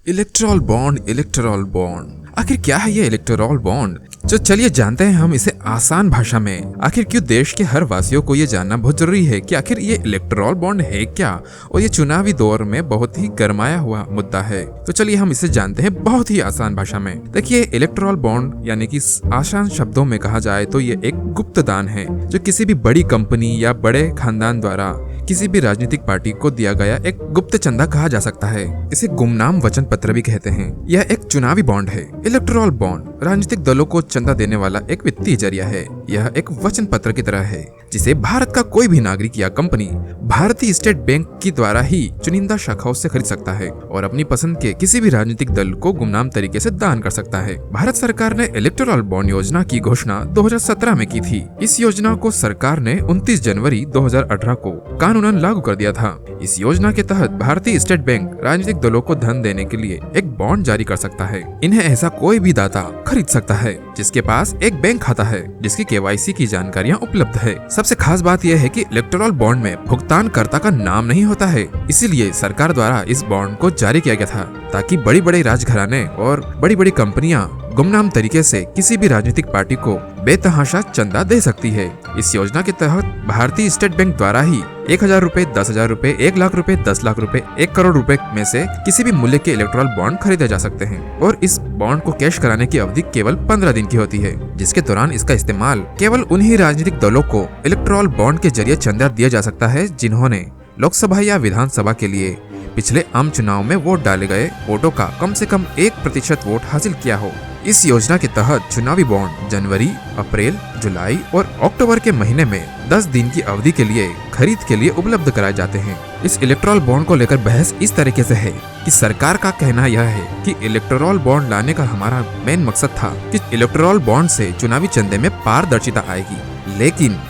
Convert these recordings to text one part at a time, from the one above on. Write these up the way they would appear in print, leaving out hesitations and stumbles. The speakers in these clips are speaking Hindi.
इलेक्टोरल बॉन्ड आखिर क्या है ये इलेक्टोरल बॉन्ड? तो चलिए जानते हैं हम इसे आसान भाषा में। आखिर क्यों देश के हर वासियों को ये जानना बहुत जरूरी है कि आखिर ये इलेक्टोरल बॉन्ड है क्या, और ये चुनावी दौर में बहुत ही गरमाया हुआ मुद्दा है। तो चलिए हम इसे जानते हैं बहुत ही आसान भाषा में। देखिए, इलेक्टोरल बॉन्ड यानी कि आसान शब्दों में कहा जाए तो ये एक गुप्त दान है जो किसी भी बड़ी कंपनी या बड़े खानदान द्वारा किसी भी राजनीतिक पार्टी को दिया गया एक गुप्त चंदा कहा जा सकता है। इसे गुमनाम वचन पत्र भी कहते हैं। यह एक चुनावी बॉन्ड है। इलेक्टोरल बॉन्ड राजनीतिक दलों को चंदा देने वाला एक वित्तीय जरिया है। यह एक वचन पत्र की तरह है जिसे भारत का कोई भी नागरिक या कंपनी भारतीय स्टेट बैंक की द्वारा ही चुनिंदा शाखाओं से खरीद सकता है और अपनी पसंद के किसी भी राजनीतिक दल को गुमनाम तरीके से दान कर सकता है। भारत सरकार ने इलेक्टोरल बॉन्ड योजना की घोषणा 2017 में की थी। इस योजना को सरकार ने 29 जनवरी 2018 को कानूनन लागू कर दिया था। इस योजना के तहत भारतीय स्टेट बैंक राजनीतिक दलों को धन देने के लिए एक बॉन्ड जारी कर सकता है। इन्हें ऐसा कोई भी दाता खरीद सकता है जिसके पास एक बैंक खाता है जिसकी केवाईसी की जानकारियां उपलब्ध है। सबसे खास बात यह है कि इलेक्टोरल बॉन्ड में भुगतानकर्ता का नाम नहीं होता है, इसीलिए सरकार द्वारा इस बॉन्ड को जारी किया गया था ताकि बड़ी बड़ी राजघराने और बड़ी बड़ी कंपनियां गुमनाम तरीके से किसी भी राजनीतिक पार्टी को बेतहाशा चंदा दे सकती है। इस योजना के तहत भारतीय स्टेट बैंक द्वारा ही 1000 रुपए, 10,000 रुपए, 1 लाख रुपए, 10 लाख रुपए, 1 करोड़ रुपए में से किसी भी मूल्य के इलेक्टोरल बॉन्ड खरीदे जा सकते हैं और इस बॉन्ड को कैश कराने की अवधि केवल 15 दिन की होती है, जिसके दौरान इसका इस्तेमाल केवल उन्हीं राजनीतिक दलों को इलेक्टोरल बॉन्ड के जरिए चंदा दिया जा सकता है जिन्होंने लोकसभा या विधानसभा के लिए पिछले आम चुनाव में वोट डाले गए वोटों का कम से कम 1% वोट हासिल किया हो। इस योजना के तहत चुनावी बॉन्ड जनवरी, अप्रैल, जुलाई और अक्टूबर के महीने में 10 दिन की अवधि के लिए खरीद के लिए उपलब्ध कराए जाते हैं। इस इलेक्टोरल बॉन्ड को लेकर बहस इस तरीके से है कि सरकार का कहना यह है कि इलेक्टोरल बॉन्ड लाने का हमारा मेन मकसद था कि इलेक्टोरल बॉन्ड से चुनावी चंदे में पारदर्शिता आएगी।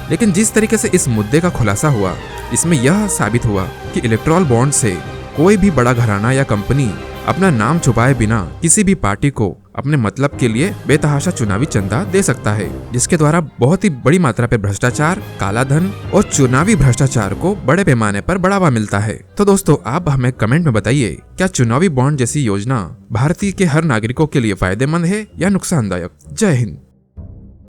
लेकिन जिस तरीके से इस मुद्दे का खुलासा हुआ, इसमें यह साबित हुआ कि इलेक्टोरल बॉन्ड से कोई भी बड़ा घराना या कंपनी अपना नाम छुपाए बिना किसी भी पार्टी को अपने मतलब के लिए बेतहाशा चुनावी चंदा दे सकता है, जिसके द्वारा बहुत ही बड़ी मात्रा पर भ्रष्टाचार, काला धन और चुनावी भ्रष्टाचार को बड़े पैमाने पर बढ़ावा मिलता है। तो दोस्तों, आप हमें कमेंट में बताइए, क्या चुनावी बॉन्ड जैसी योजना भारतीय के हर नागरिकों के लिए फायदेमंद है या नुकसानदायक? जय हिंद।